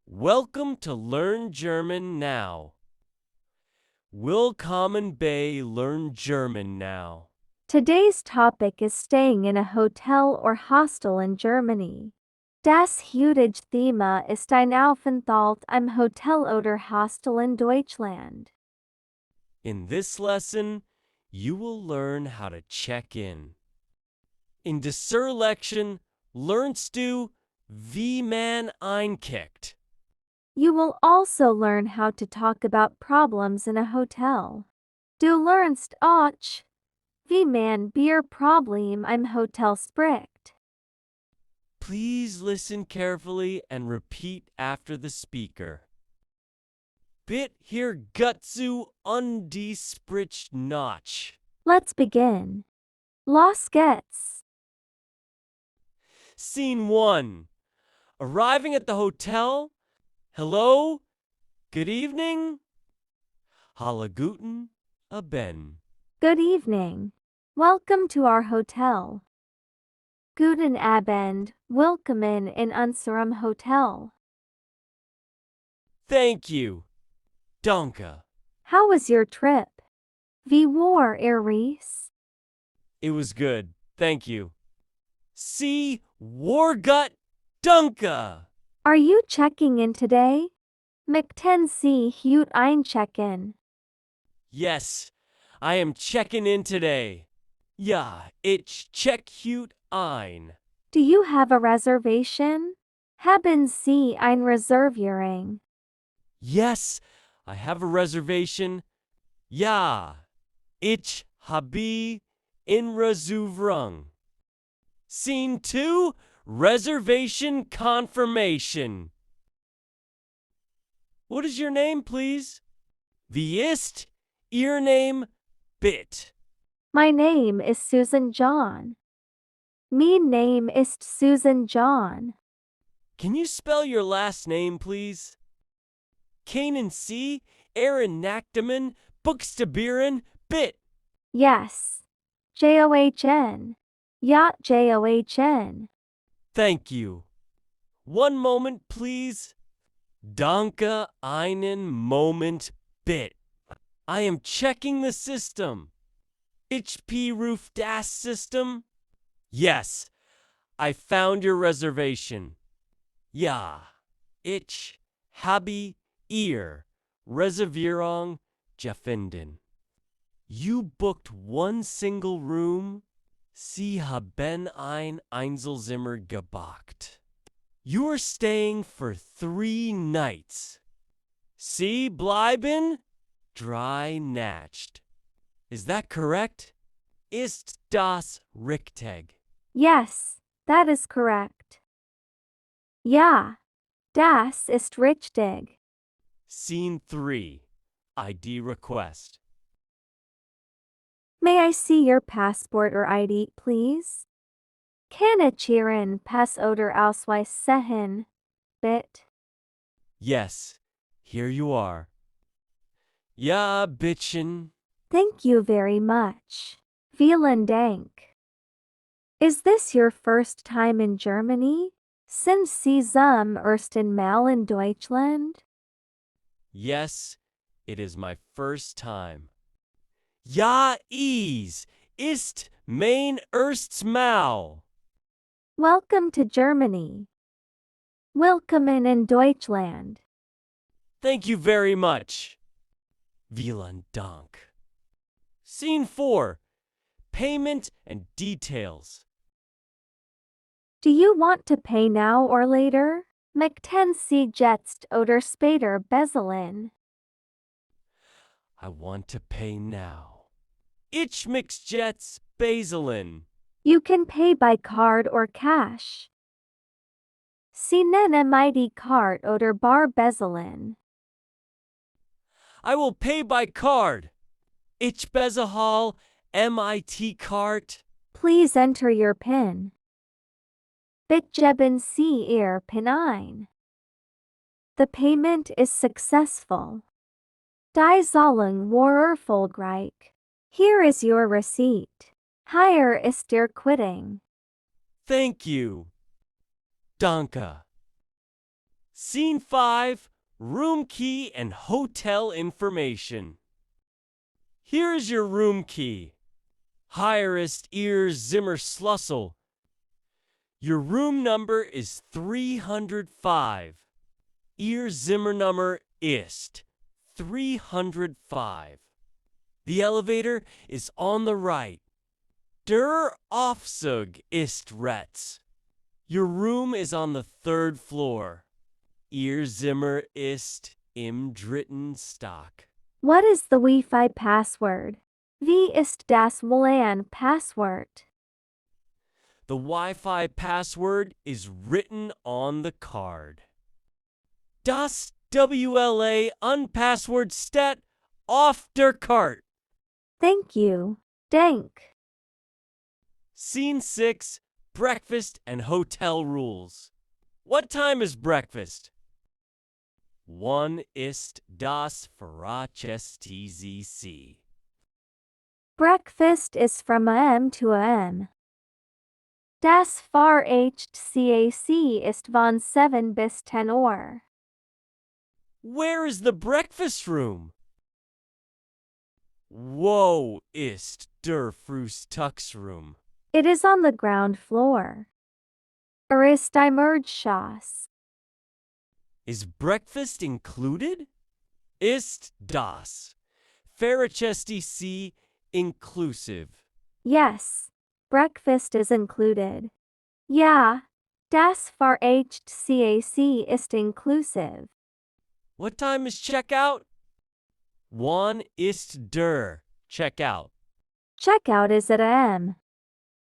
Welcome to Learn German Now. Willkommen bei Learn German Now. Today's topic is staying in a hotel or hostel in Germany. Das heutige Thema ist ein Aufenthalt im Hotel oder Hostel in Deutschland. In this lesson, you will learn how to check in. In dieser Lektion lernst du, wie man einkickt. You will also learn how to talk about problems in a hotel. Du lernst auch, wie man bei Problem im Hotel spricht. Please listen carefully and repeat after the speaker. Bit hier gutzu und die spricht nach. Let's begin. Los geht's. Scene 1. Arriving at the hotel. Hello? Good evening? Hallo guten Abend. Good evening. Welcome to our hotel. Guten Abend, willkommen in unserem Hotel. Thank you. Danke. How was your trip? Wie war Ihr Reise? It was good. Thank you. See, Wargut Danke. Are you checking in today? Möchten Sie heute einchecken? Yes, I am checking in today. Ja, ich check heut ein. Do you have a reservation? Haben Sie ein Reservierung? Yes, I have a reservation. Ja, ich habe in Reservierung. Scene 2, reservation confirmation. What is your name, please? Wie ist Ihr name, bitte? My name is Susan John. Mein name ist Susan John. Can you spell your last name, please? Kanan C. Aaron Nachteman, Buxtebieren, Bit. Yes. John. Ja, John. Thank you. One moment, please. Danke einen Moment, Bit. I am checking the system. HP Roof Das System? Yes, I found your reservation. Ja, ich habe Ihr Reservierung gefunden. You booked one single room? Sie haben ein Einzelzimmer gebucht. You are staying for 3 nights. Sie bleiben 3 Nächte. Is that correct? Ist das richtig? Yes, that is correct. Ja, das ist richtig. Scene 3. ID request. May I see your passport or ID, please? Kann ich Ihren Pass oder Ausweis sehen, bitte? Yes, here you are. Ja, bitchen. Thank you very much. Vielen Dank. Is this your first time in Germany? Sind Sie zum ersten Mal in Deutschland? Yes, it is my first time. Ja, ist mein erstes Mal. Welcome to Germany. Willkommen in Deutschland. Thank you very much. Vielen Dank. Scene 4. Payment and details. Do you want to pay now or later? Möchten Sie jetzt oder später bezahlen? I want to pay now. Ich mix jets Baselin. You can pay by card or cash. Sie nennen die Card oder bar bezahlen. I will pay by card. Ich bezahle MIT card. Please enter your PIN. Bitte geben Sie Ihr PIN ein. The payment is successful. Die Zahlung war erfolgreich. Here is your receipt. Hier ist Ihr Quittung. Thank you. Danke. Scene 5, room key and hotel information. Here is your room key. Hier ist Ihr Zimmerschlüssel. Your room number is 305. Ihr Zimmernummer ist 305. The elevator is on the right. Der Aufzug ist rechts. Your room is on the 3rd floor. Ihr Zimmer ist im dritten Stock. What is the Wi-Fi password? Wie ist das WLAN-Passwort? The Wi-Fi password is written on the card. Das WLA unpassword steht auf der Karte. Thank you. Dank. Scene 6, breakfast and hotel rules. What time is breakfast? 1 ist das Frühstück. Breakfast is from AM to AM. Das Frühstück ist von 7 bis 10 Uhr. Where is the breakfast room? Wo ist der Frühstücksroom? It is on the ground floor. Ist im Erdgeschoss. Is breakfast included? Ist das Frühstück inclusive? Yes, breakfast is included. Ja, das Frühstück ist inclusive. What time is checkout? 1 ist der checkout. Checkout is at AM.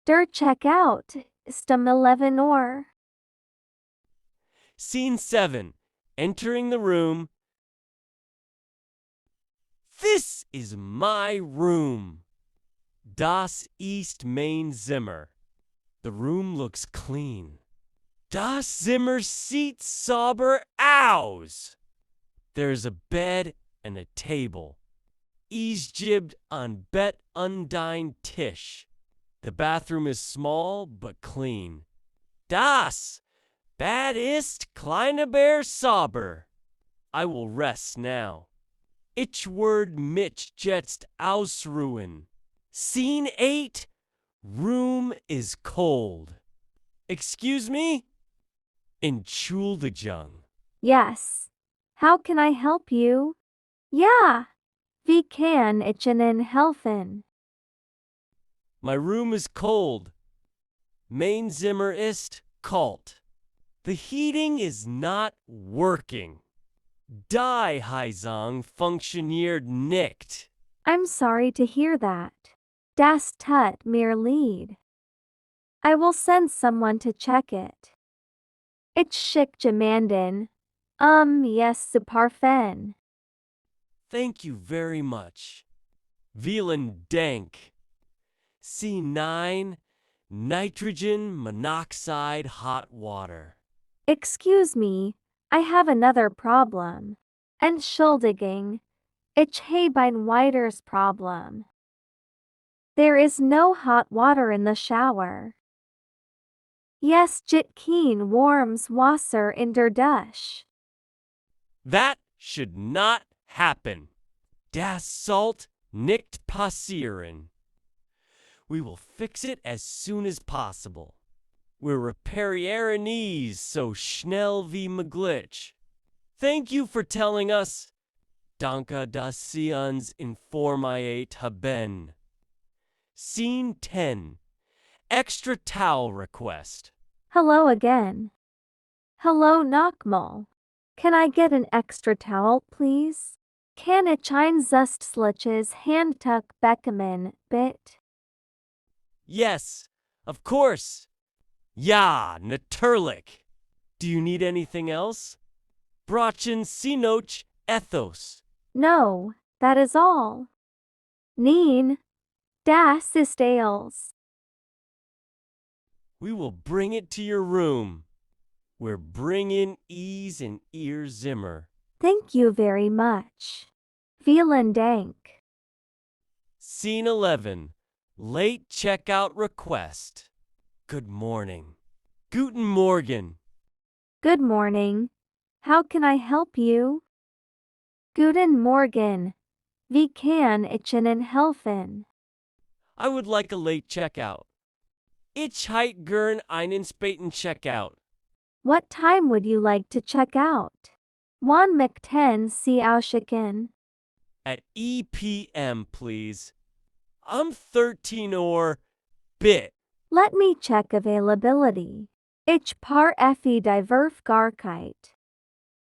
Der Checkout ist 11 Uhr. Scene 7, entering the room. This is my room. Das ist mein Zimmer. The room looks clean. Das Zimmer sieht sauber aus. There's a bed and a table. Es gibt ein Bett und ein Tisch. The bathroom is small but clean. Das Bad ist kleiner sauber. I will rest now. Ich werde mich jetzt ausruhen. Scene 8, room is cold. Excuse me? Entschuldigung. Yes. How can I help you? Ja. Wie kann ich Ihnen helfen? My room is cold. Mein Zimmer ist kalt. The heating is not working. Die Heizung funktioniert nicht. I'm sorry to hear that. Das tut mir leid. I will send someone to check it. Ich schicke jemanden. Yes, parfen. Thank you very much. Vielen Dank. C9, nitrogen monoxide hot water. Excuse me, I have another problem. Entschuldigung, ich habe ein weiteres Problem. There is no hot water in the shower. Yes, gibt kein warmes Wasser in der Dusche. That should not happen. Das sollte nicht passieren. We will fix it as soon as possible. Wir reparieren es so schnell wie möglich. Thank you for telling us. Danke, dass Sie uns informiert haben. Scene 10. Extra towel request. Hello again. Hello nochmal. Can I get an extra towel, please? Kann ich ein zusätzliches Handtuch bekommen, bitte? Yes, of course. Ja, natürlich. Do you need anything else? Brauchen Sie noch etwas? No, that is all. Nein, das ist alles. We will bring it to your room. We're bringing es in Ihr Zimmer. Thank you very much. Vielen Dank. Scene 11. Late checkout request. Good morning. Guten Morgen. Good morning. How can I help you? Guten Morgen. Wie kann ich Ihnen helfen? I would like a late checkout. Ich hätte gern einen späten Checkout. What time would you like to check out? Wann möchten Sie auschecken? At p.m., please. I'm 13 or bit. Let me check availability. Ich paar die Verfügbarkeit.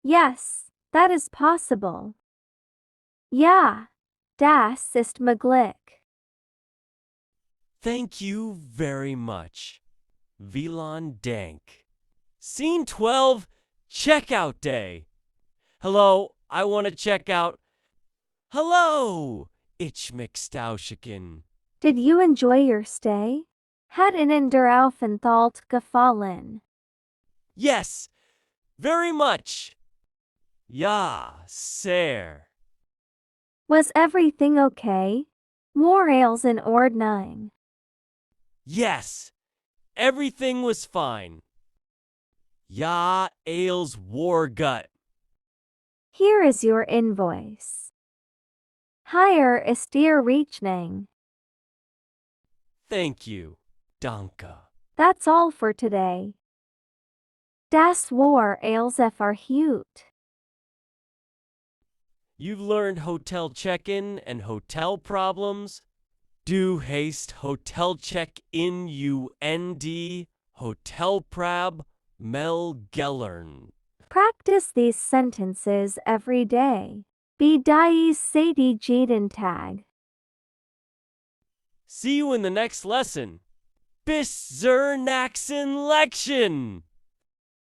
Yes, that is possible. Ja, das ist möglich. Thank you very much. Vielen Dank. Scene 12, Checkout Day. Hello, I want to check out. Hello, ich möchte auschecken. Did you enjoy your stay? Hat Ihnen der Aufenthalt gefallen? Yes, very much. Ja, sehr. Was everything okay? War alles in Ordnung? Yes, everything was fine. Ja, ales war gut. Here is your invoice. Hier ist Ihr Rechnung. Thank you, danke. That's all for today. Das war alles verhut. You've learned hotel check-in and hotel problems. Du hast hotel check-in und Hotelprobleme Practice these sentences every day. Be dies sati jeden Tag. See you in the next lesson. Bis zur nächsten Lektion.